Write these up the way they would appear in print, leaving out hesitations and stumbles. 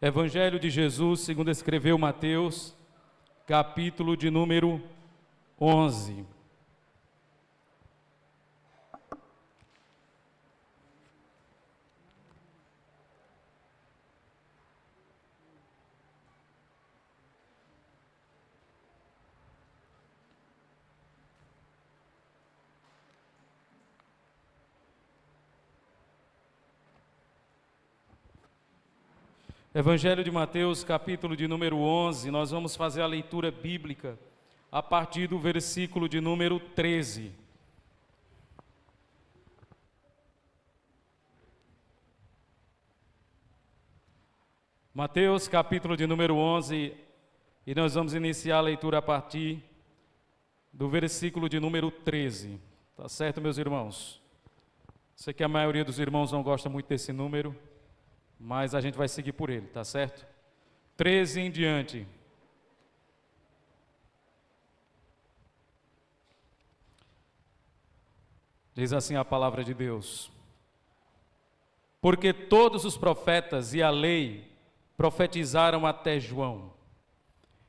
Evangelho de Jesus, segundo escreveu Mateus, capítulo de número 11. Evangelho de Mateus, capítulo de número 11, nós vamos fazer a leitura bíblica a partir do versículo de número 13. Mateus, capítulo de número 11, e nós vamos iniciar a leitura a partir do versículo de número 13. Tá certo, meus irmãos? Sei que a maioria dos irmãos não gosta muito desse número, mas a gente vai seguir por ele, tá certo? 13 em diante. Diz assim a palavra de Deus: porque todos os profetas e a lei profetizaram até João,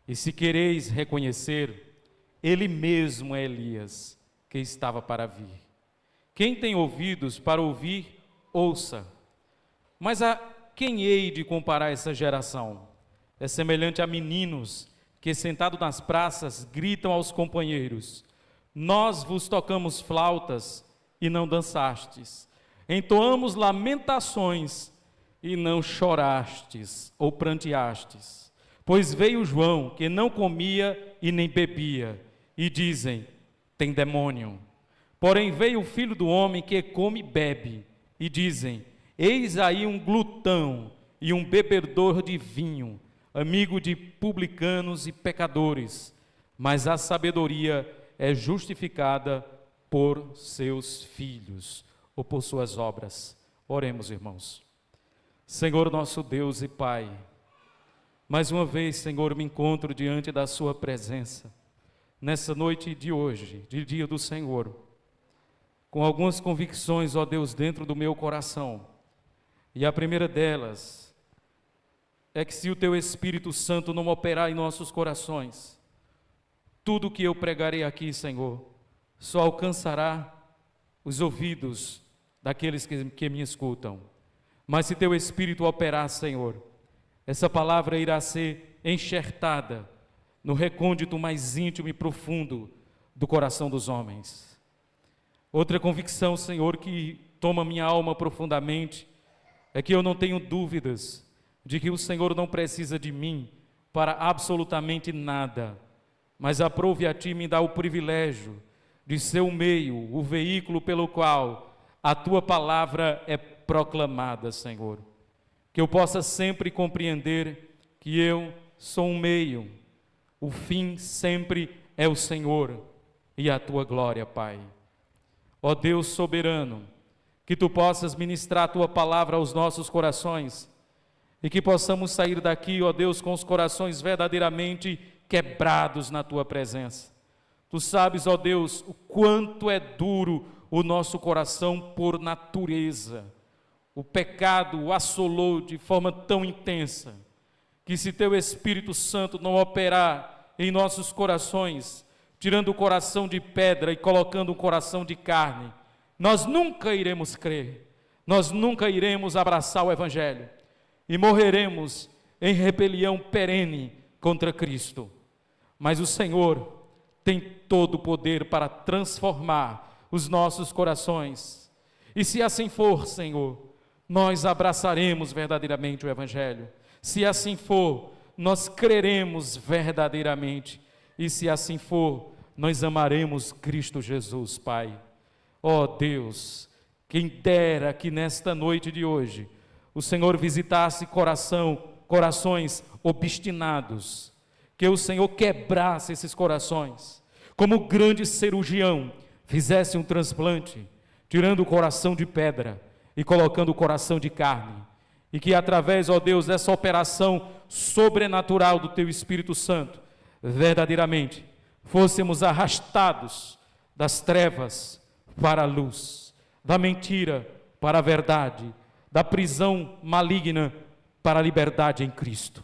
e se quereis reconhecer, ele mesmo é Elias, que estava para vir. Quem tem ouvidos para ouvir, ouça. Mas a quem hei de comparar essa geração? É semelhante a meninos que, sentados nas praças, gritam aos companheiros: nós vos tocamos flautas e não dançastes, entoamos lamentações e não chorastes ou pranteastes. Pois veio João, que não comia e nem bebia, e dizem: tem demônio. Porém veio o Filho do Homem, que come e bebe, e dizem: eis aí um glutão e um bebedor de vinho, amigo de publicanos e pecadores, mas a sabedoria é justificada por seus filhos, ou por suas obras. Oremos, irmãos. Senhor nosso Deus e Pai, mais uma vez, Senhor, me encontro diante da sua presença, nessa noite de hoje, de dia do Senhor, com algumas convicções, ó Deus, dentro do meu coração. E a primeira delas é que se o Teu Espírito Santo não operar em nossos corações, tudo que eu pregarei aqui, Senhor, só alcançará os ouvidos daqueles que me escutam. Mas se Teu Espírito operar, Senhor, essa palavra irá ser enxertada no recôndito mais íntimo e profundo do coração dos homens. Outra convicção, Senhor, que toma minha alma profundamente, é que eu não tenho dúvidas de que o Senhor não precisa de mim para absolutamente nada, mas aprove a Ti me dar o privilégio de ser o meio, o veículo pelo qual a Tua palavra é proclamada, Senhor. Que eu possa sempre compreender que eu sou um meio, o fim sempre é o Senhor e a Tua glória, Pai. Ó Deus soberano, que Tu possas ministrar a Tua palavra aos nossos corações e que possamos sair daqui, ó Deus, com os corações verdadeiramente quebrados na Tua presença. Tu sabes, ó Deus, o quanto é duro o nosso coração por natureza. O pecado o assolou de forma tão intensa que, se Teu Espírito Santo não operar em nossos corações, tirando o coração de pedra e colocando um coração de carne, nós nunca iremos crer, nós nunca iremos abraçar o Evangelho e morreremos em rebelião perene contra Cristo. Mas o Senhor tem todo o poder para transformar os nossos corações, e se assim for, Senhor, nós abraçaremos verdadeiramente o Evangelho. Se assim for, nós creremos verdadeiramente, e se assim for, nós amaremos Cristo Jesus, Pai. Ó Deus, quem dera que nesta noite de hoje o Senhor visitasse corações obstinados, que o Senhor quebrasse esses corações, como grande cirurgião fizesse um transplante, tirando o coração de pedra e colocando o coração de carne, e que através, ó Deus, dessa operação sobrenatural do Teu Espírito Santo, verdadeiramente fôssemos arrastados das trevas para a luz, da mentira para a verdade, da prisão maligna para a liberdade em Cristo.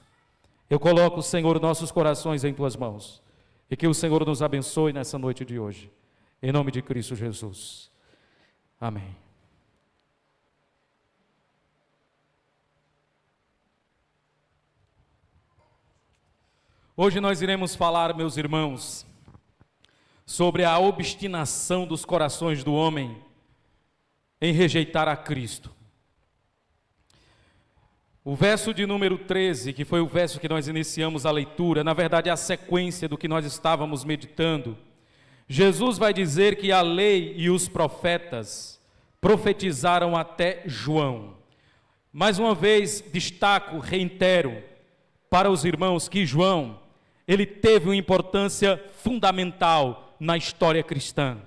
Eu coloco, Senhor, nossos corações em Tuas mãos, e que o Senhor nos abençoe nessa noite de hoje, em nome de Cristo Jesus. Amém. Hoje nós iremos falar, meus irmãos, sobre a obstinação dos corações do homem em rejeitar a Cristo. O verso de número 13, que foi o verso que nós iniciamos a leitura, na verdade é a sequência do que nós estávamos meditando. Jesus vai dizer que a lei e os profetas profetizaram até João. Mais uma vez destaco, reitero para os irmãos que João, ele teve uma importância fundamental na história cristã.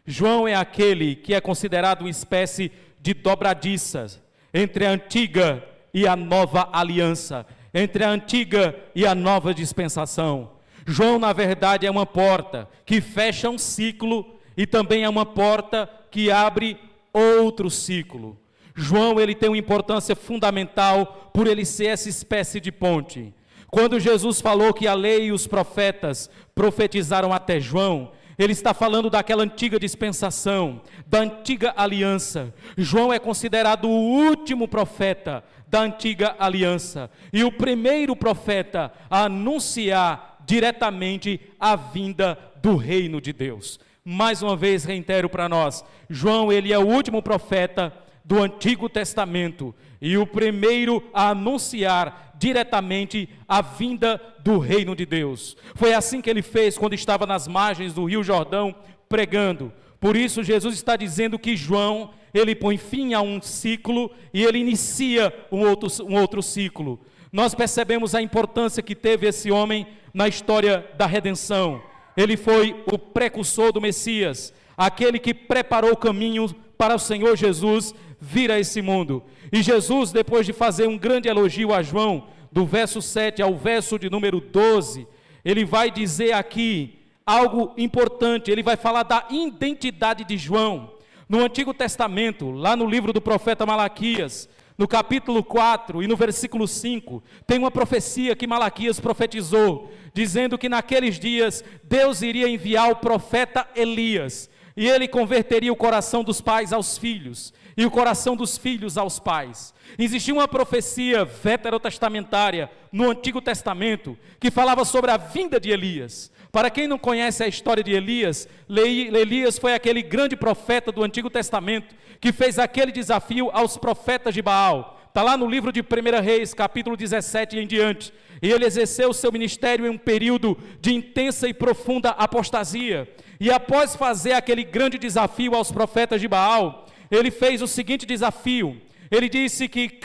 João é aquele que é considerado uma espécie de dobradiça entre a antiga e a nova aliança, entre a antiga e a nova dispensação. João, na verdade, é uma porta que fecha um ciclo e também é uma porta que abre outro ciclo. João, ele tem uma importância fundamental por ele ser essa espécie de ponte. Quando Jesus falou que a lei e os profetas profetizaram até João, ele está falando daquela antiga dispensação, da antiga aliança. João é considerado o último profeta da antiga aliança e o primeiro profeta a anunciar diretamente a vinda do reino de Deus. Mais uma vez reitero para nós, João, ele é o último profeta do Antigo Testamento e o primeiro a anunciar diretamente a vinda do reino de Deus. Foi assim que ele fez quando estava nas margens do Rio Jordão pregando. Por isso Jesus está dizendo que João, ele põe fim a um ciclo e ele inicia um outro ciclo. Nós percebemos a importância que teve esse homem na história da redenção. Ele foi o precursor do Messias, aquele que preparou o caminho para o Senhor Jesus vir a esse mundo. E Jesus, depois de fazer um grande elogio a João, do verso 7 ao verso de número 12, ele vai dizer aqui algo importante, ele vai falar da identidade de João. No Antigo Testamento, lá no livro do profeta Malaquias, no capítulo 4 e no versículo 5, tem uma profecia que Malaquias profetizou, dizendo que naqueles dias Deus iria enviar o profeta Elias, e ele converteria o coração dos pais aos filhos, e o coração dos filhos aos pais. Existia uma profecia veterotestamentária no Antigo Testamento, que falava sobre a vinda de Elias. Para quem não conhece a história de Elias, Elias foi aquele grande profeta do Antigo Testamento, que fez aquele desafio aos profetas de Baal. Está lá no livro de 1 Reis, capítulo 17 e em diante. E ele exerceu o seu ministério em um período de intensa e profunda apostasia. E após fazer aquele grande desafio aos profetas de Baal, ele fez o seguinte desafio. Ele disse que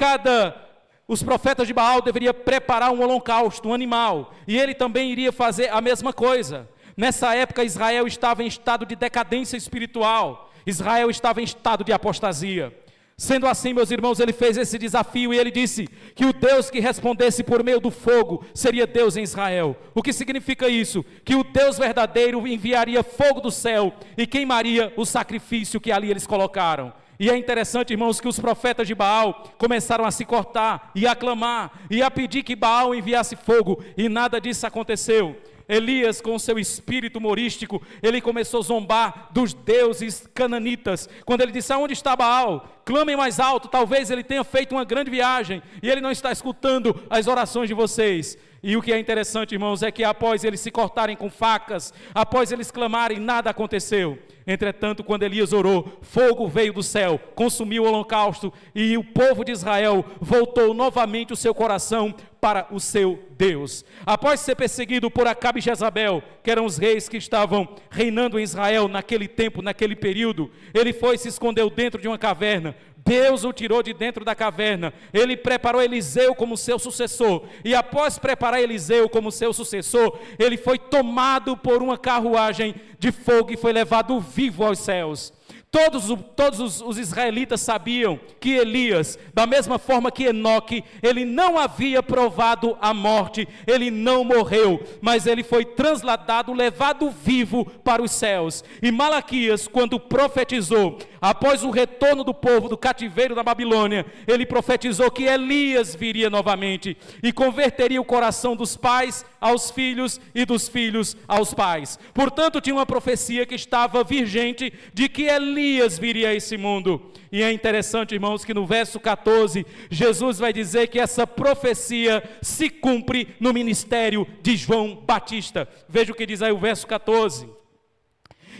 os profetas de Baal deveriam preparar um holocausto, um animal. E ele também iria fazer a mesma coisa. Nessa época, Israel estava em estado de decadência espiritual. Israel estava em estado de apostasia. Sendo assim, meus irmãos, ele fez esse desafio e ele disse que o Deus que respondesse por meio do fogo seria Deus em Israel. O que significa isso? Que o Deus verdadeiro enviaria fogo do céu e queimaria o sacrifício que ali eles colocaram. E é interessante, irmãos, que os profetas de Baal começaram a se cortar e a clamar e a pedir que Baal enviasse fogo, e nada disso aconteceu. Elias, com seu espírito humorístico, ele começou a zombar dos deuses cananitas, quando ele disse: aonde está Baal? Clamem mais alto, talvez ele tenha feito uma grande viagem, e ele não está escutando as orações de vocês. E o que é interessante, irmãos, é que após eles se cortarem com facas, após eles clamarem, nada aconteceu. Entretanto, quando Elias orou, fogo veio do céu, consumiu o holocausto, e o povo de Israel voltou novamente o seu coração para o seu Deus. Após ser perseguido por Acabe e Jezabel, que eram os reis que estavam reinando em Israel naquele tempo, naquele período, ele foi e se escondeu dentro de uma caverna. Deus o tirou de dentro da caverna, ele preparou Eliseu como seu sucessor, e após preparar Eliseu como seu sucessor, ele foi tomado por uma carruagem de fogo e foi levado vivo aos céus. Todos os israelitas sabiam que Elias, da mesma forma que Enoque, ele não havia provado a morte, ele não morreu, mas ele foi transladado, levado vivo para os céus. E Malaquias, quando profetizou, após o retorno do povo do cativeiro da Babilônia, ele profetizou que Elias viria novamente e converteria o coração dos pais aos filhos e dos filhos aos pais. Portanto, tinha uma profecia que estava vigente de que Elias viria a esse mundo. E é interessante, irmãos, que no verso 14, Jesus vai dizer que essa profecia se cumpre no ministério de João Batista. Veja o que diz aí o verso 14.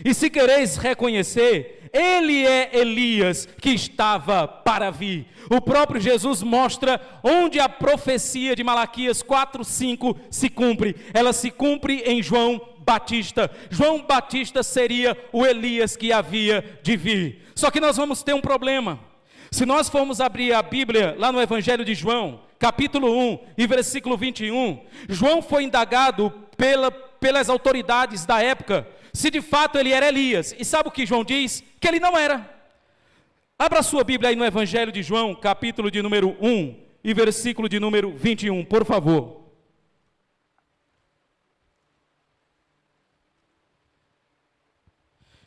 E se quereis reconhecer, ele é Elias que estava para vir. O próprio Jesus mostra onde a profecia de Malaquias 4:5 se cumpre. Ela se cumpre em João Batista. João Batista seria o Elias que havia de vir. Só que nós vamos ter um problema. Se nós formos abrir a Bíblia lá no Evangelho de João, capítulo 1 e versículo 21, João foi indagado pelas autoridades da época se de fato ele era Elias. E sabe o que João diz? Que ele não era. Abra sua Bíblia aí no Evangelho de João, capítulo de número 1 e versículo de número 21, por favor.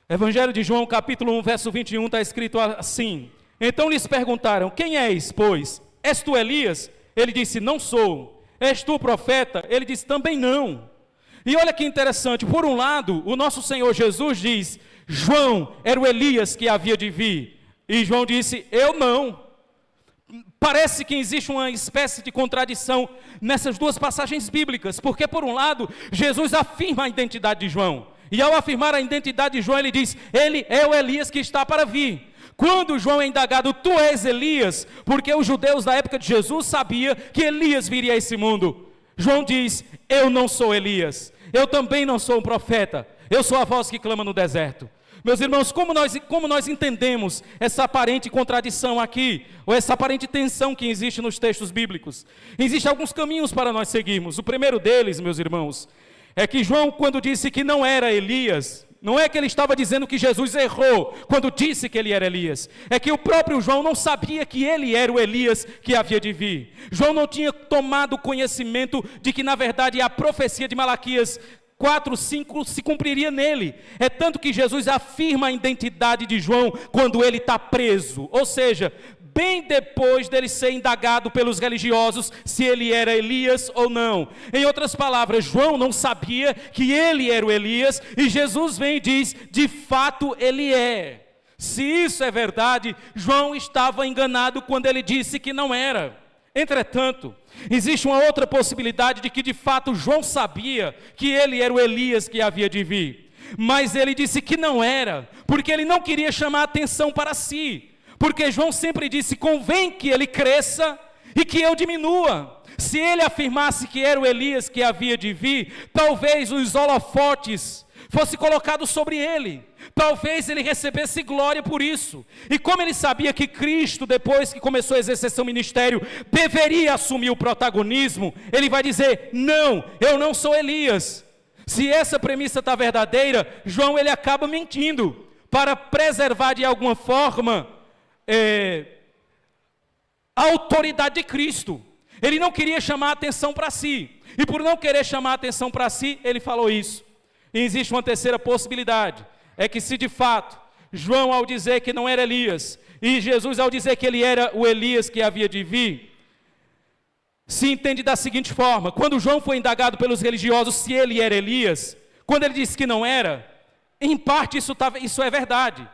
Evangelho de João, capítulo 1, verso 21, está escrito assim: então lhes perguntaram, quem és, pois? És tu Elias? Ele disse, não sou. És tu o profeta? Ele disse, também não. E olha que interessante, por um lado, o nosso Senhor Jesus diz, João era o Elias que havia de vir. E João disse, eu não. Parece que existe uma espécie de contradição nessas duas passagens bíblicas, porque por um lado, Jesus afirma a identidade de João. E ao afirmar a identidade de João, ele diz, ele é o Elias que está para vir. Quando João é indagado, tu és Elias, porque os judeus da época de Jesus sabiam que Elias viria a esse mundo. João diz, eu não sou Elias, eu também não sou um profeta, eu sou a voz que clama no deserto. Meus irmãos, como nós entendemos essa aparente contradição aqui, ou essa aparente tensão que existe nos textos bíblicos? Existem alguns caminhos para nós seguirmos. O primeiro deles, meus irmãos, é que João, quando disse que não era Elias, não é que ele estava dizendo que Jesus errou quando disse que ele era Elias. É que o próprio João não sabia que ele era o Elias que havia de vir. João não tinha tomado conhecimento de que, na verdade, a profecia de Malaquias 4:5 se cumpriria nele. É tanto que Jesus afirma a identidade de João quando ele está preso. Ou seja, bem depois dele ser indagado pelos religiosos se ele era Elias ou não. Em outras palavras, João não sabia que ele era o Elias, e Jesus vem e diz, de fato ele é. Se isso é verdade, João estava enganado quando ele disse que não era. Entretanto, existe uma outra possibilidade de que de fato João sabia que ele era o Elias que havia de vir. Mas ele disse que não era, porque ele não queria chamar a atenção para si. Porque João sempre disse, convém que ele cresça e que eu diminua. Se ele afirmasse que era o Elias que havia de vir, talvez os holofotes fossem colocados sobre ele. Talvez ele recebesse glória por isso. E como ele sabia que Cristo, depois que começou a exercer seu ministério, deveria assumir o protagonismo, ele vai dizer, não, eu não sou Elias. Se essa premissa está verdadeira, João ele acaba mentindo, para preservar de alguma forma a autoridade de Cristo. Ele não queria chamar a atenção para si, e por não querer chamar a atenção para si, ele falou isso. E existe uma terceira possibilidade, é que se de fato, João ao dizer que não era Elias, e Jesus ao dizer que ele era o Elias que havia de vir, se entende da seguinte forma, quando João foi indagado pelos religiosos se ele era Elias, quando ele disse que não era, em parte isso é verdade.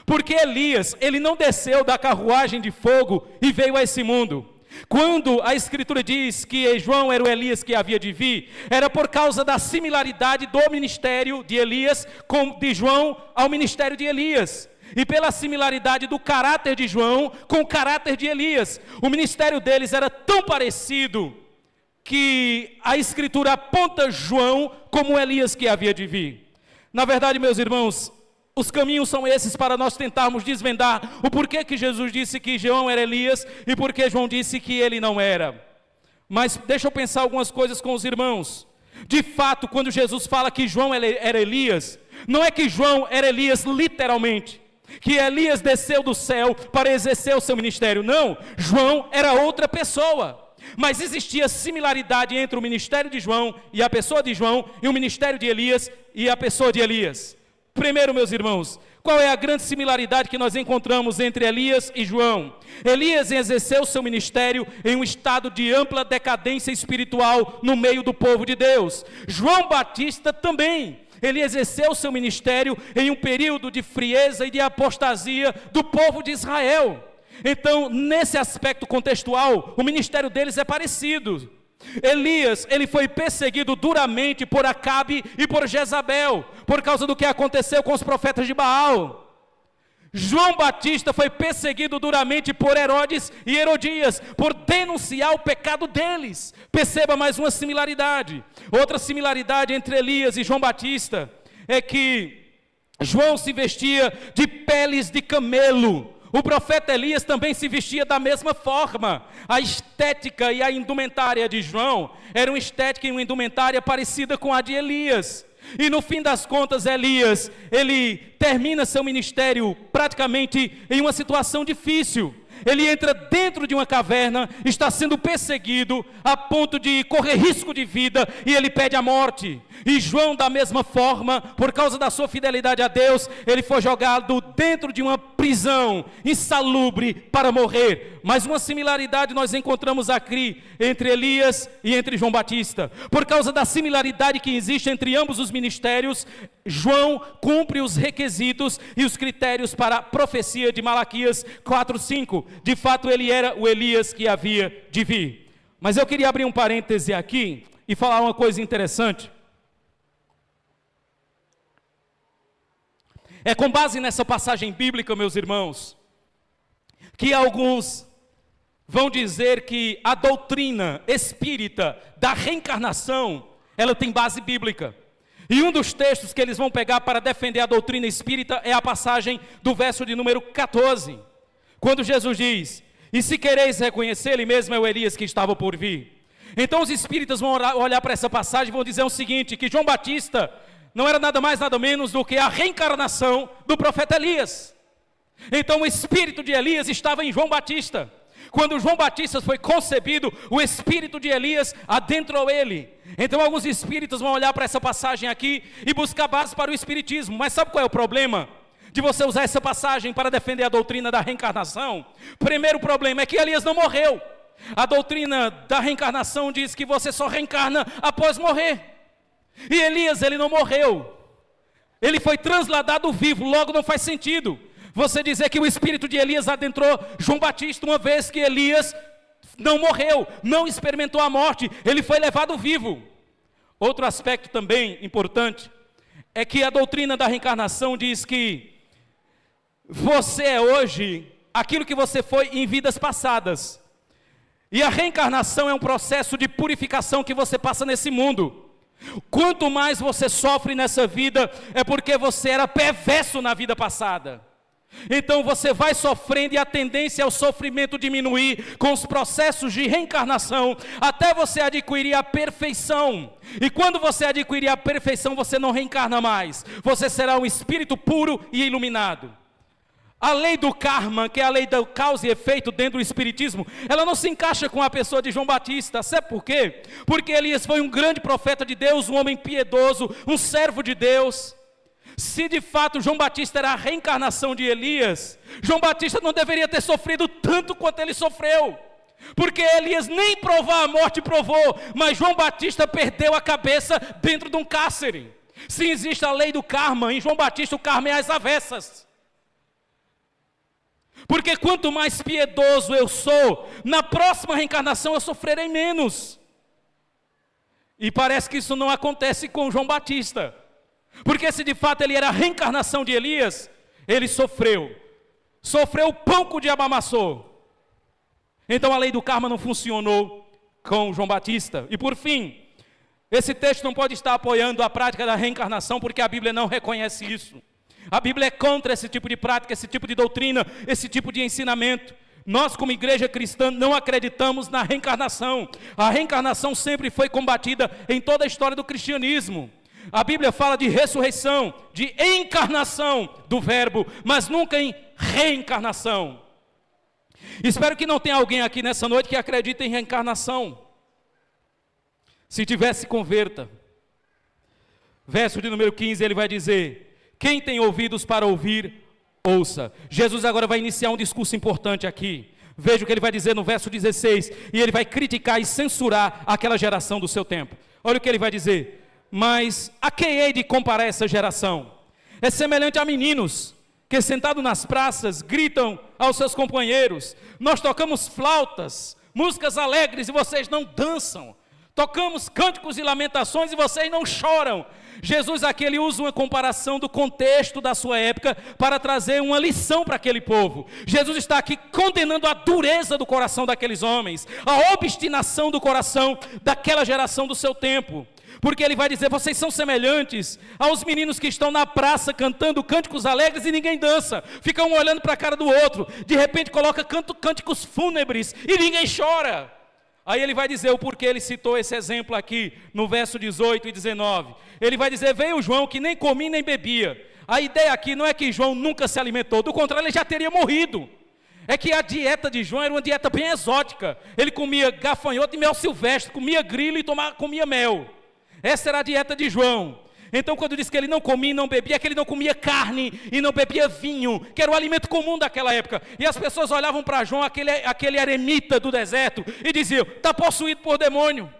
Porque Elias, ele não desceu da carruagem de fogo e veio a esse mundo. Quando a Escritura diz que João era o Elias que havia de vir, era por causa da similaridade do ministério de Elias, de João ao ministério de Elias. E pela similaridade do caráter de João com o caráter de Elias. O ministério deles era tão parecido que a Escritura aponta João como Elias que havia de vir. Na verdade, meus irmãos, os caminhos são esses para nós tentarmos desvendar o porquê que Jesus disse que João era Elias e porquê João disse que ele não era. Mas deixa eu pensar algumas coisas com os irmãos. De fato, quando Jesus fala que João era Elias, não é que João era Elias literalmente, que Elias desceu do céu para exercer o seu ministério. Não, João era outra pessoa. Mas existia similaridade entre o ministério de João e a pessoa de João, e o ministério de Elias e a pessoa de Elias. Primeiro, meus irmãos, qual é a grande similaridade que nós encontramos entre Elias e João? Elias exerceu seu ministério em um estado de ampla decadência espiritual no meio do povo de Deus. João Batista também. Ele exerceu seu ministério em um período de frieza e de apostasia do povo de Israel. Então, nesse aspecto contextual, o ministério deles é parecido. Elias, ele foi perseguido duramente por Acabe e por Jezabel, por causa do que aconteceu com os profetas de Baal. João Batista foi perseguido duramente por Herodes e Herodias, por denunciar o pecado deles. Perceba mais uma similaridade. Outra similaridade entre Elias e João Batista é que João se vestia de peles de camelo. O profeta Elias também se vestia da mesma forma. A estética e a indumentária de João era uma estética e uma indumentária parecida com a de Elias. E no fim das contas, Elias, ele termina seu ministério praticamente em uma situação difícil. Ele entra dentro de uma caverna, está sendo perseguido a ponto de correr risco de vida, e ele pede a morte. E João, da mesma forma, por causa da sua fidelidade a Deus, ele foi jogado dentro de uma prisão insalubre para morrer. Mas uma similaridade nós encontramos aqui entre Elias e entre João Batista. Por causa da similaridade que existe entre ambos os ministérios, João cumpre os requisitos e os critérios para a profecia de Malaquias 4:5. De fato, ele era o Elias que havia de vir. Mas eu queria abrir um parêntese aqui e falar uma coisa interessante. É com base nessa passagem bíblica, meus irmãos, que alguns vão dizer que a doutrina espírita da reencarnação, ela tem base bíblica. E um dos textos que eles vão pegar para defender a doutrina espírita é a passagem do verso de número 14, quando Jesus diz: e se quereis reconhecer, ele mesmo é o Elias que estava por vir. Então os espíritas vão olhar para essa passagem e vão dizer o seguinte, que João Batista não era nada mais, nada menos do que a reencarnação do profeta Elias. Então o espírito de Elias estava em João Batista. Quando João Batista foi concebido, o espírito de Elias adentrou ele. Então alguns espíritos vão olhar para essa passagem aqui e buscar base para o espiritismo. Mas sabe qual é o problema de você usar essa passagem para defender a doutrina da reencarnação? Primeiro problema é que Elias não morreu. A doutrina da reencarnação diz que você só reencarna após morrer. E Elias, ele não morreu, ele foi transladado vivo, logo não faz sentido você dizer que o espírito de Elias adentrou João Batista, uma vez que Elias não morreu, não experimentou a morte, ele foi levado vivo. Outro aspecto também importante é que a doutrina da reencarnação diz que você é hoje aquilo que você foi em vidas passadas, e a reencarnação é um processo de purificação que você passa nesse mundo. Quanto mais você sofre nessa vida, é porque você era perverso na vida passada. Então você vai sofrendo e a tendência é o sofrimento diminuir com os processos de reencarnação, até você adquirir a perfeição. E quando você adquirir a perfeição, você não reencarna mais. Você será um espírito puro e iluminado. A lei do karma, que é a lei do causa e efeito dentro do espiritismo, ela não se encaixa com a pessoa de João Batista. Sabe por quê? Porque Elias foi um grande profeta de Deus, um homem piedoso, um servo de Deus. Se de fato João Batista era a reencarnação de Elias, João Batista não deveria ter sofrido tanto quanto ele sofreu. Porque Elias nem provar a morte provou, mas João Batista perdeu a cabeça dentro de um cárcere. Se existe a lei do karma, em João Batista o karma é às avessas. Porque quanto mais piedoso eu sou, na próxima reencarnação eu sofrerei menos. E parece que isso não acontece com João Batista. Porque se de fato ele era a reencarnação de Elias, ele sofreu o pão que o diabo amassou. Então a lei do karma não funcionou com João Batista. E por fim, esse texto não pode estar apoiando a prática da reencarnação, porque a Bíblia não reconhece isso. A Bíblia é contra esse tipo de prática, esse tipo de doutrina, esse tipo de ensinamento. Nós, como igreja cristã, não acreditamos na reencarnação. A reencarnação sempre foi combatida em toda a história do cristianismo. A Bíblia fala de ressurreição, de encarnação do verbo, mas nunca em reencarnação. Espero que não tenha alguém aqui nessa noite que acredite em reencarnação. Se tivesse, converta. Verso de número 15, ele vai dizer: quem tem ouvidos para ouvir, ouça. Jesus agora vai iniciar um discurso importante aqui. Veja o que ele vai dizer no verso 16, e ele vai criticar e censurar aquela geração do seu tempo. Olha o que ele vai dizer: mas a quem hei de comparar essa geração? É semelhante a meninos que sentados nas praças gritam aos seus companheiros: nós tocamos flautas, músicas alegres e vocês não dançam. Tocamos cânticos e lamentações e vocês não choram. Jesus aqui ele usa uma comparação do contexto da sua época para trazer uma lição para aquele povo. Jesus está aqui condenando a dureza do coração daqueles homens, a obstinação do coração daquela geração do seu tempo. Porque ele vai dizer: vocês são semelhantes aos meninos que estão na praça cantando cânticos alegres e ninguém dança. Fica um olhando para a cara do outro. De repente coloca cânticos fúnebres e ninguém chora. Aí ele vai dizer o porquê ele citou esse exemplo aqui no verso 18 e 19. Ele vai dizer: veio João que nem comia nem bebia. A ideia aqui não é que João nunca se alimentou, do contrário, ele já teria morrido. É que a dieta de João era uma dieta bem exótica. Ele comia gafanhoto e mel silvestre, comia grilo e comia mel. Essa era a dieta de João. Então quando diz que ele não comia e não bebia, é que ele não comia carne e não bebia vinho, que era o alimento comum daquela época. E as pessoas olhavam para João, aquele eremita do deserto, e diziam: está possuído por demônio.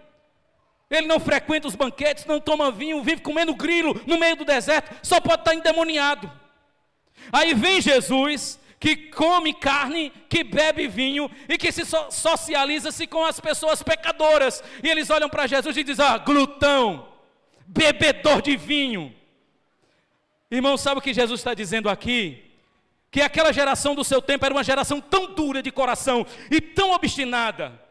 Ele não frequenta os banquetes, não toma vinho, vive comendo grilo no meio do deserto, só pode estar endemoniado. Aí vem Jesus, que come carne, que bebe vinho e que se socializa-se com as pessoas pecadoras. E eles olham para Jesus e dizem: glutão, bebedor de vinho. Irmão, sabe o que Jesus está dizendo aqui? Que aquela geração do seu tempo era uma geração tão dura de coração e tão obstinada,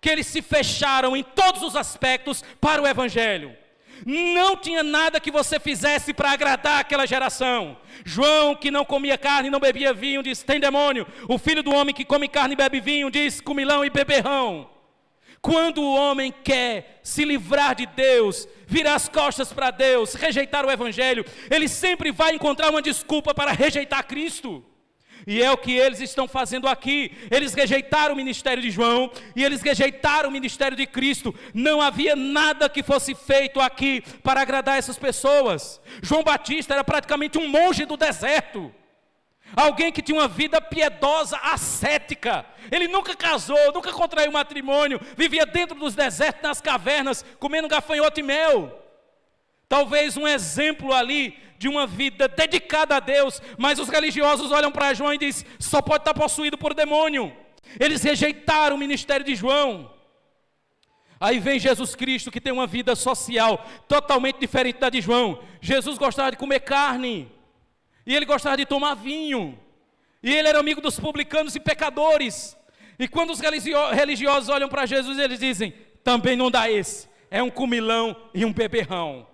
que eles se fecharam em todos os aspectos para o Evangelho. Não tinha nada que você fizesse para agradar aquela geração. João, que não comia carne e não bebia vinho, diz: tem demônio. O filho do homem que come carne e bebe vinho, diz: comilão e beberrão. Quando o homem quer se livrar de Deus, virar as costas para Deus, rejeitar o Evangelho, ele sempre vai encontrar uma desculpa para rejeitar Cristo. E é o que eles estão fazendo aqui. Eles rejeitaram o ministério de João e eles rejeitaram o ministério de Cristo. Não havia nada que fosse feito aqui para agradar essas pessoas. João Batista era praticamente um monge do deserto, alguém que tinha uma vida piedosa, ascética. Ele nunca casou, nunca contraiu matrimônio, vivia dentro dos desertos, nas cavernas, comendo gafanhoto e mel. Talvez um exemplo ali de uma vida dedicada a Deus, mas os religiosos olham para João e dizem: só pode estar possuído por demônio. Eles rejeitaram o ministério de João. Aí vem Jesus Cristo, que tem uma vida social totalmente diferente da de João. Jesus gostava de comer carne, e ele gostava de tomar vinho, e ele era amigo dos publicanos e pecadores. E quando os religiosos olham para Jesus, eles dizem: também não dá esse, é um comilão e um beberrão.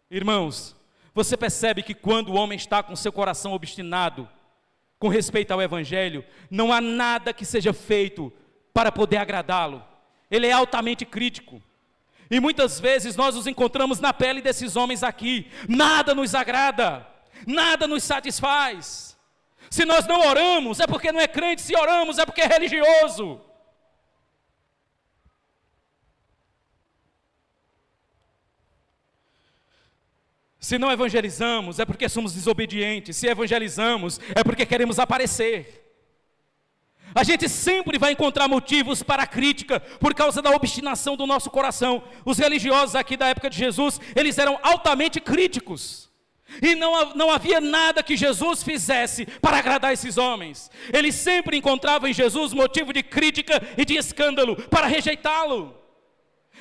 Irmãos, você percebe que quando o homem está com seu coração obstinado com respeito ao Evangelho, não há nada que seja feito para poder agradá-lo. Ele é altamente crítico. E muitas vezes nós nos encontramos na pele desses homens aqui. Nada nos agrada, nada nos satisfaz. Se nós não oramos, é porque não é crente. Se oramos, é porque é religioso. Se não evangelizamos, é porque somos desobedientes. Se evangelizamos, é porque queremos aparecer. A gente sempre vai encontrar motivos para a crítica por causa da obstinação do nosso coração. Os religiosos aqui da época de Jesus, eles eram altamente críticos. E não havia nada que Jesus fizesse para agradar esses homens. Eles sempre encontravam em Jesus motivo de crítica e de escândalo para rejeitá-lo.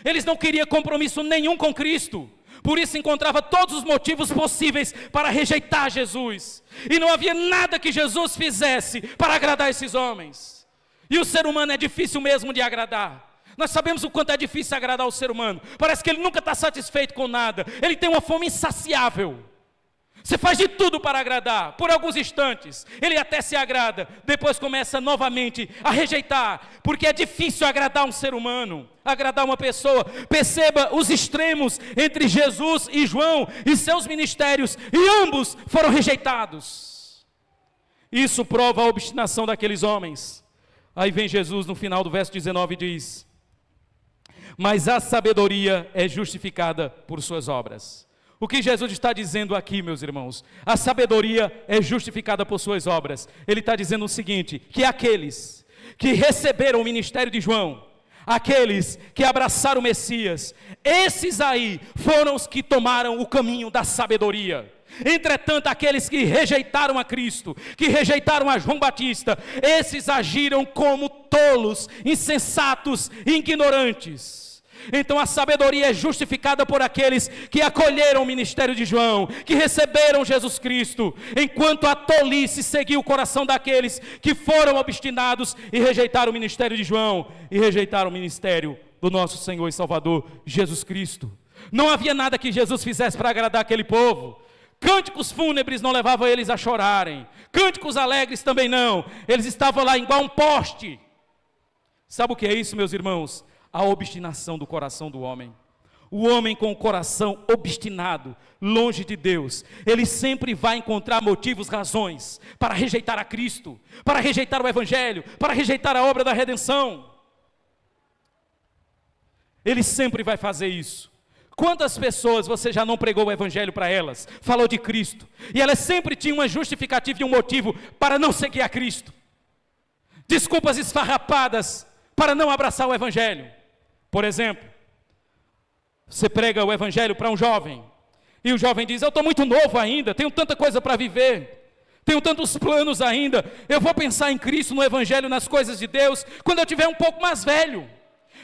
Eles não queriam compromisso nenhum com Cristo. Por isso encontrava todos os motivos possíveis para rejeitar Jesus. E não havia nada que Jesus fizesse para agradar esses homens. E o ser humano é difícil mesmo de agradar. Nós sabemos o quanto é difícil agradar o ser humano. Parece que ele nunca está satisfeito com nada. Ele tem uma fome insaciável. Você faz de tudo para agradar, por alguns instantes, ele até se agrada, depois começa novamente a rejeitar, porque é difícil agradar um ser humano, agradar uma pessoa. Perceba os extremos entre Jesus e João e seus ministérios, e ambos foram rejeitados. Isso prova a obstinação daqueles homens. Aí vem Jesus no final do verso 19 e diz: mas a sabedoria é justificada por suas obras. O que Jesus está dizendo aqui, meus irmãos? A sabedoria é justificada por suas obras. Ele está dizendo o seguinte, que aqueles que receberam o ministério de João, aqueles que abraçaram o Messias, esses aí foram os que tomaram o caminho da sabedoria. Entretanto, aqueles que rejeitaram a Cristo, que rejeitaram a João Batista, esses agiram como tolos, insensatos e ignorantes. Então a sabedoria é justificada por aqueles que acolheram o ministério de João, que receberam Jesus Cristo, enquanto a tolice seguiu o coração daqueles que foram obstinados e rejeitaram o ministério de João, e rejeitaram o ministério do nosso Senhor e Salvador Jesus Cristo. Não havia nada que Jesus fizesse para agradar aquele povo. Cânticos fúnebres não levavam eles a chorarem, cânticos alegres também não, eles estavam lá igual um poste. Sabe o que é isso, meus irmãos? A obstinação do coração do homem. O homem com o coração obstinado, longe de Deus, ele sempre vai encontrar motivos, razões, para rejeitar a Cristo, para rejeitar o Evangelho, para rejeitar a obra da redenção. Ele sempre vai fazer isso. Quantas pessoas você já não pregou o Evangelho para elas, falou de Cristo, e elas sempre tinham uma justificativa e um motivo para não seguir a Cristo? Desculpas esfarrapadas para não abraçar o Evangelho. Por exemplo, você prega o Evangelho para um jovem, e o jovem diz: eu estou muito novo ainda, tenho tanta coisa para viver, tenho tantos planos ainda, eu vou pensar em Cristo, no Evangelho, nas coisas de Deus, quando eu tiver um pouco mais velho.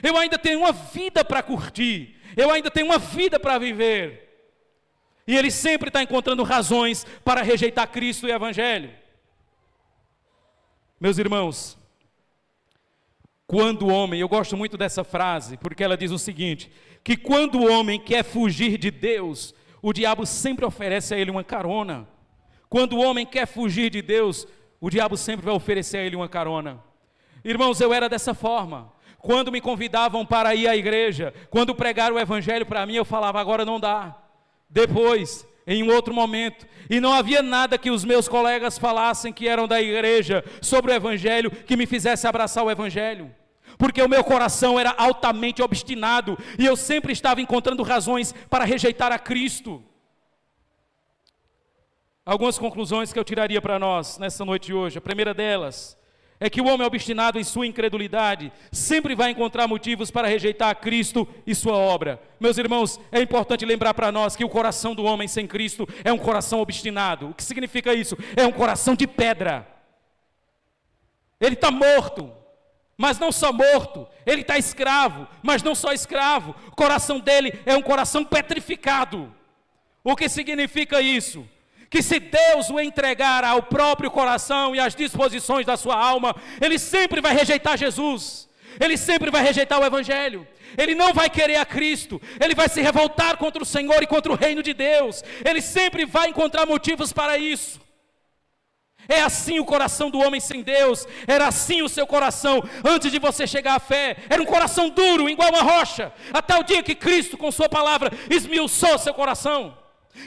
Eu ainda tenho uma vida para curtir, eu ainda tenho uma vida para viver. E ele sempre está encontrando razões para rejeitar Cristo e o Evangelho. Meus irmãos, quando o homem, eu gosto muito dessa frase, porque ela diz o seguinte, que quando o homem quer fugir de Deus, o diabo sempre oferece a ele uma carona. Quando o homem quer fugir de Deus, o diabo sempre vai oferecer a ele uma carona. Irmãos, eu era dessa forma. Quando me convidavam para ir à igreja, quando pregaram o Evangelho para mim, eu falava: agora não dá, depois, em um outro momento. E não havia nada que os meus colegas falassem que eram da igreja sobre o Evangelho que me fizesse abraçar o Evangelho, porque o meu coração era altamente obstinado e eu sempre estava encontrando razões para rejeitar a Cristo. Algumas conclusões que eu tiraria para nós nessa noite de hoje. A primeira delas é que o homem obstinado em sua incredulidade sempre vai encontrar motivos para rejeitar a Cristo e sua obra. Meus irmãos, é importante lembrar para nós que o coração do homem sem Cristo é um coração obstinado. O que significa isso? É um coração de pedra. Ele está morto, mas não só morto, ele está escravo, mas não só escravo. O coração dele é um coração petrificado. O que significa isso? Que se Deus o entregar ao próprio coração e às disposições da sua alma, ele sempre vai rejeitar Jesus, ele sempre vai rejeitar o Evangelho, ele não vai querer a Cristo, ele vai se revoltar contra o Senhor e contra o reino de Deus, ele sempre vai encontrar motivos para isso. É assim o coração do homem sem Deus, era assim o seu coração antes de você chegar à fé, era um coração duro, igual uma rocha, até o dia que Cristo com sua palavra esmiuçou seu coração.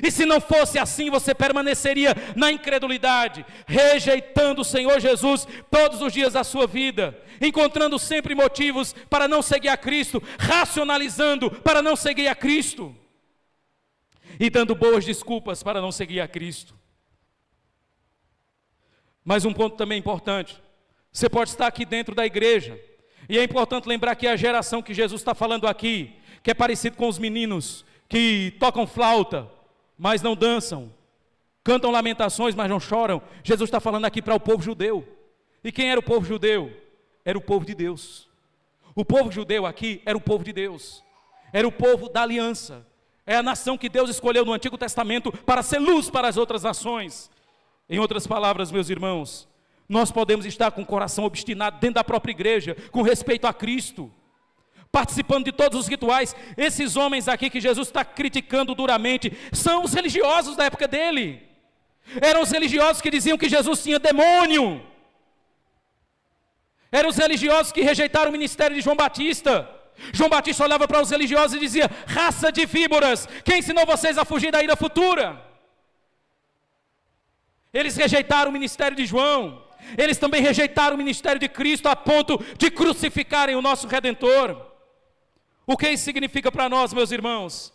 E se não fosse assim, você permaneceria na incredulidade, rejeitando o Senhor Jesus todos os dias da sua vida, encontrando sempre motivos para não seguir a Cristo, racionalizando para não seguir a Cristo, e dando boas desculpas para não seguir a Cristo. Mas um ponto também importante, você pode estar aqui dentro da igreja, e é importante lembrar que a geração que Jesus está falando aqui, que é parecido com os meninos que tocam flauta, mas não dançam, cantam lamentações, mas não choram. Jesus está falando aqui para o povo judeu. E quem era o povo judeu? Era o povo de Deus. O povo judeu aqui era o povo de Deus, era o povo da aliança, é a nação que Deus escolheu no Antigo Testamento para ser luz para as outras nações. Em outras palavras, meus irmãos, nós podemos estar com o coração obstinado dentro da própria igreja, com respeito a Cristo. participando de todos os rituais. Esses homens aqui que Jesus está criticando duramente, são os religiosos da época dele. Eram os religiosos que diziam que Jesus tinha demônio. Eram os religiosos que rejeitaram o ministério de João Batista. João Batista olhava para os religiosos e dizia: raça de víboras, quem ensinou vocês a fugir da ira futura? Eles rejeitaram o ministério de João. Eles também rejeitaram o ministério de Cristo a ponto de crucificarem o nosso Redentor. O que isso significa para nós, meus irmãos?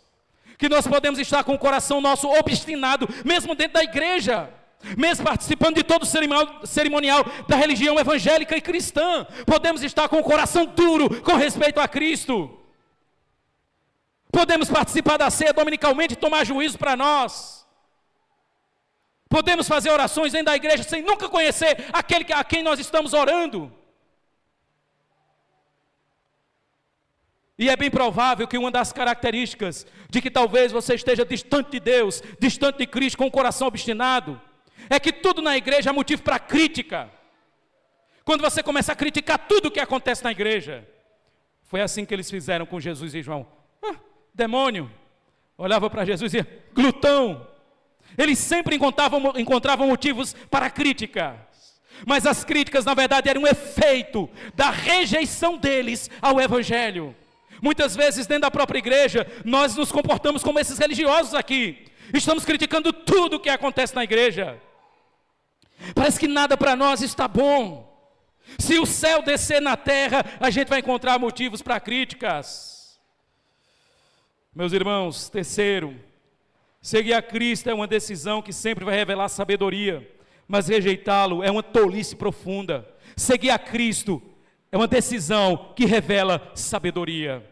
Que nós podemos estar com o coração nosso obstinado, mesmo dentro da igreja, mesmo participando de todo o cerimonial da religião evangélica e cristã, podemos estar com o coração duro com respeito a Cristo. Podemos participar da ceia dominicalmente e tomar juízo para nós. Podemos fazer orações dentro da igreja sem nunca conhecer aquele a quem nós estamos orando. E é bem provável que uma das características de que talvez você esteja distante de Deus, distante de Cristo, com o coração obstinado, é que tudo na igreja é motivo para crítica. Quando você começa a criticar tudo o que acontece na igreja. Foi assim que eles fizeram com Jesus e João. Demônio. Olhava para Jesus e dizia: glutão. Eles sempre encontravam motivos para crítica. Mas as críticas, na verdade, eram um efeito da rejeição deles ao Evangelho. Muitas vezes, dentro da própria igreja, nós nos comportamos como esses religiosos aqui. Estamos criticando tudo o que acontece na igreja. Parece que nada para nós está bom. Se o céu descer na terra, a gente vai encontrar motivos para críticas. Meus irmãos, terceiro, seguir a Cristo é uma decisão que sempre vai revelar sabedoria, mas rejeitá-lo é uma tolice profunda. Seguir a Cristo é uma decisão que revela sabedoria.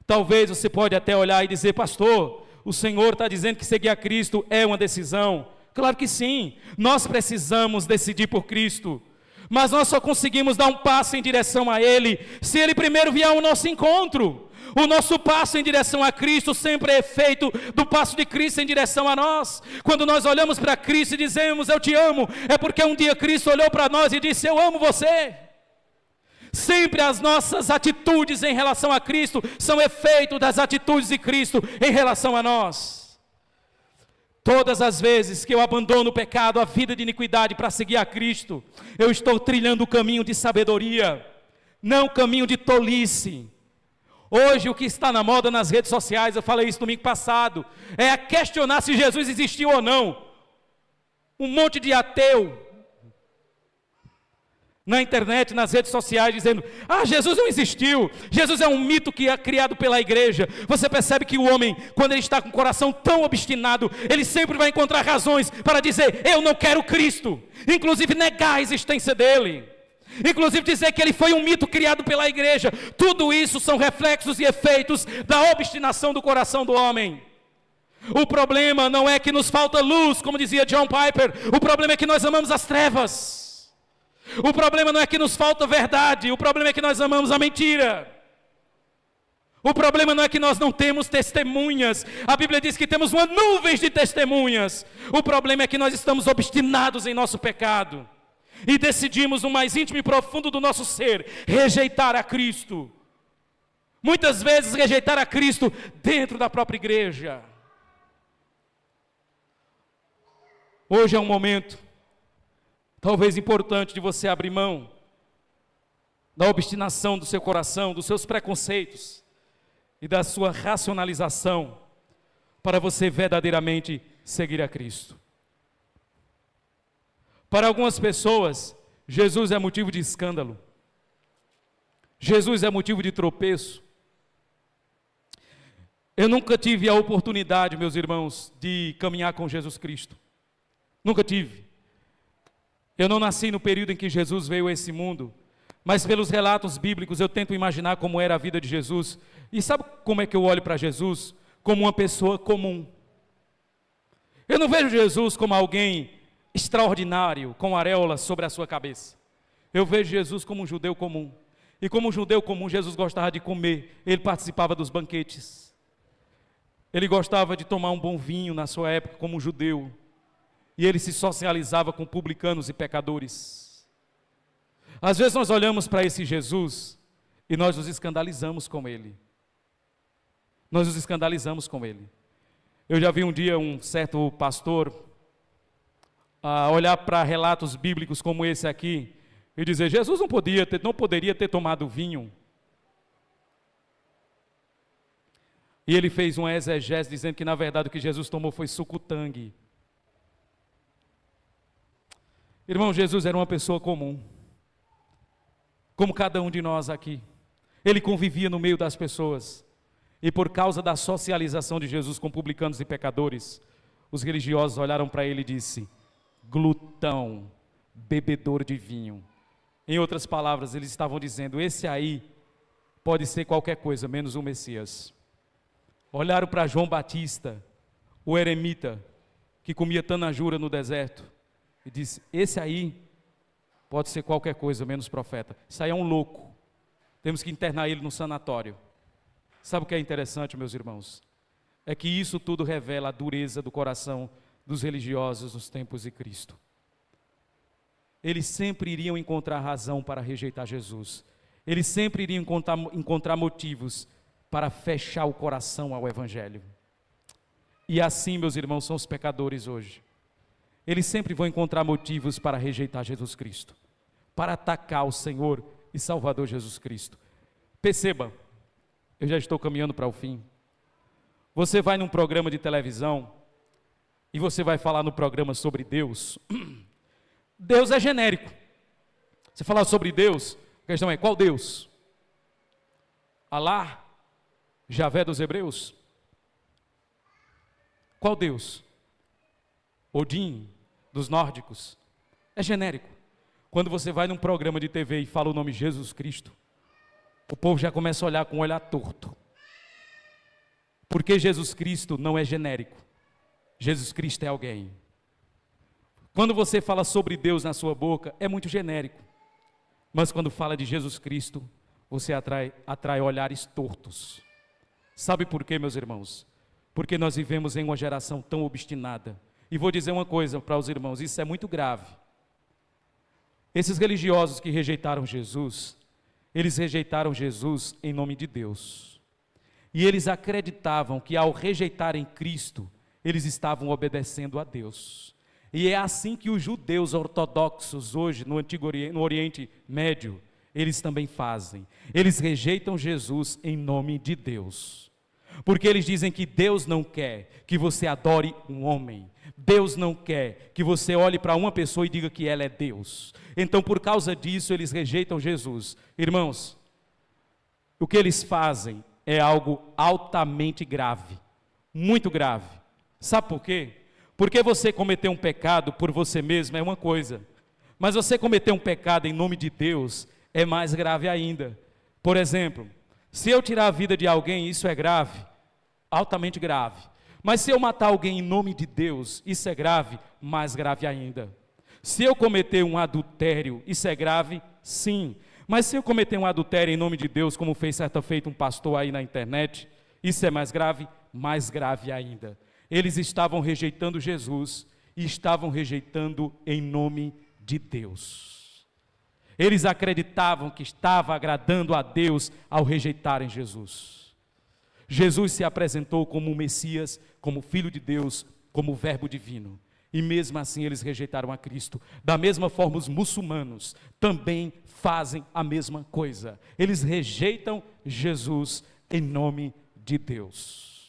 Talvez você pode até olhar e dizer: pastor, o Senhor está dizendo que seguir a Cristo é uma decisão. Claro que sim, nós precisamos decidir por Cristo, mas nós só conseguimos dar um passo em direção a Ele, se Ele primeiro vier ao nosso encontro. O nosso passo em direção a Cristo sempre é feito do passo de Cristo em direção a nós. Quando nós olhamos para Cristo e dizemos: eu te amo, é porque um dia Cristo olhou para nós e disse: eu amo você. Sempre as nossas atitudes em relação a Cristo são efeito das atitudes de Cristo em relação a nós. Todas as vezes que eu abandono o pecado, a vida de iniquidade para seguir a Cristo, eu estou trilhando o caminho de sabedoria, não o caminho de tolice. Hoje o que está na moda nas redes sociais, eu falei isso domingo passado, é a questionar se Jesus existiu ou não. Um monte de ateu na internet, nas redes sociais, dizendo: Jesus não existiu, Jesus é um mito que é criado pela igreja. Você percebe que o homem, quando ele está com o coração tão obstinado, ele sempre vai encontrar razões para dizer: eu não quero Cristo, inclusive negar a existência dele, inclusive dizer que ele foi um mito criado pela igreja. Tudo isso são reflexos e efeitos da obstinação do coração do homem. O problema não é que nos falta luz, como dizia John Piper, o problema é que nós amamos as trevas. O problema não é que nos falta verdade, o problema é que nós amamos a mentira. O problema não é que nós não temos testemunhas, a Bíblia diz que temos uma nuvem de testemunhas. O problema é que nós estamos obstinados em nosso pecado e decidimos no mais íntimo e profundo do nosso ser rejeitar a Cristo. Muitas vezes rejeitar a Cristo dentro da própria igreja. Hoje é um momento talvez importante de você abrir mão da obstinação do seu coração, dos seus preconceitos e da sua racionalização, para você verdadeiramente seguir a Cristo. Para algumas pessoas, Jesus é motivo de escândalo. Jesus é motivo de tropeço. Eu nunca tive a oportunidade, meus irmãos, de caminhar com Jesus Cristo. Nunca tive. Eu não nasci no período em que Jesus veio a esse mundo, mas pelos relatos bíblicos eu tento imaginar como era a vida de Jesus. E sabe como é que eu olho para Jesus? Como uma pessoa comum. Eu não vejo Jesus como alguém extraordinário, com auréola sobre a sua cabeça. Eu vejo Jesus como um judeu comum. E como um judeu comum, Jesus gostava de comer, ele participava dos banquetes. Ele gostava de tomar um bom vinho na sua época como um judeu. E ele se socializava com publicanos e pecadores. Às vezes nós olhamos para esse Jesus E nós nos escandalizamos com ele. Nós nos escandalizamos com ele. Eu já vi um dia um certo pastor olhar para relatos bíblicos como esse aqui e dizer: Jesus não poderia ter tomado vinho. E ele fez uma exegese dizendo que na verdade o que Jesus tomou foi suco-tangue. Irmão, Jesus era uma pessoa comum, como cada um de nós aqui. Ele convivia no meio das pessoas. E por causa da socialização de Jesus com publicanos e pecadores, os religiosos olharam para ele e disseram: glutão, bebedor de vinho. Em outras palavras, eles estavam dizendo: esse aí pode ser qualquer coisa, menos o Messias. Olharam para João Batista, o eremita, que comia tanajura no deserto, e disse: esse aí pode ser qualquer coisa, menos profeta. Isso aí é um louco, temos que internar ele no sanatório. Sabe o que é interessante, meus irmãos? É que isso tudo revela a dureza do coração dos religiosos nos tempos de Cristo. Eles sempre iriam encontrar razão para rejeitar Jesus. Eles sempre iriam encontrar motivos para fechar o coração ao Evangelho. E assim, meus irmãos, são os pecadores hoje. Eles sempre vão encontrar motivos para rejeitar Jesus Cristo, para atacar o Senhor e Salvador Jesus Cristo. Perceba, eu já estou caminhando para o fim. Você vai num programa de televisão e você vai falar no programa sobre Deus. Deus é genérico. Você falar sobre Deus, a questão é: qual Deus? Alá? Javé dos Hebreus? Qual Deus? Odin dos nórdicos? É genérico. Quando você vai num programa de TV e fala o nome Jesus Cristo, o povo já começa a olhar com um olhar torto. Porque Jesus Cristo não é genérico. Jesus Cristo é alguém. Quando você fala sobre Deus na sua boca, é muito genérico. Mas quando fala de Jesus Cristo, você atrai olhares tortos. Sabe por quê, meus irmãos? Porque nós vivemos em uma geração tão obstinada. E vou dizer uma coisa para os irmãos: isso é muito grave. Esses religiosos que rejeitaram Jesus, eles rejeitaram Jesus em nome de Deus. E eles acreditavam que ao rejeitarem Cristo, eles estavam obedecendo a Deus. E é assim que os judeus ortodoxos hoje, no Oriente Médio, eles também fazem. Eles rejeitam Jesus em nome de Deus. Porque eles dizem que Deus não quer que você adore um homem. Deus não quer que você olhe para uma pessoa e diga que ela é Deus. Então, por causa disso, eles rejeitam Jesus. Irmãos, o que eles fazem é algo altamente grave, muito grave. Sabe por quê? Porque você cometer um pecado por você mesmo é uma coisa, mas você cometer um pecado em nome de Deus é mais grave ainda. Por exemplo, se eu tirar a vida de alguém, isso é grave, altamente grave. Mas se eu matar alguém em nome de Deus, isso é grave, mais grave ainda. Se eu cometer um adultério, isso é grave? Sim. Mas se eu cometer um adultério em nome de Deus, como fez certa feita um pastor aí na internet, isso é mais grave? Mais grave ainda. Eles estavam rejeitando Jesus e estavam rejeitando em nome de Deus. Eles acreditavam que estava agradando a Deus ao rejeitarem Jesus. Jesus se apresentou como o Messias, como Filho de Deus, como o Verbo divino. E mesmo assim eles rejeitaram a Cristo. Da mesma forma, os muçulmanos também fazem a mesma coisa. Eles rejeitam Jesus em nome de Deus.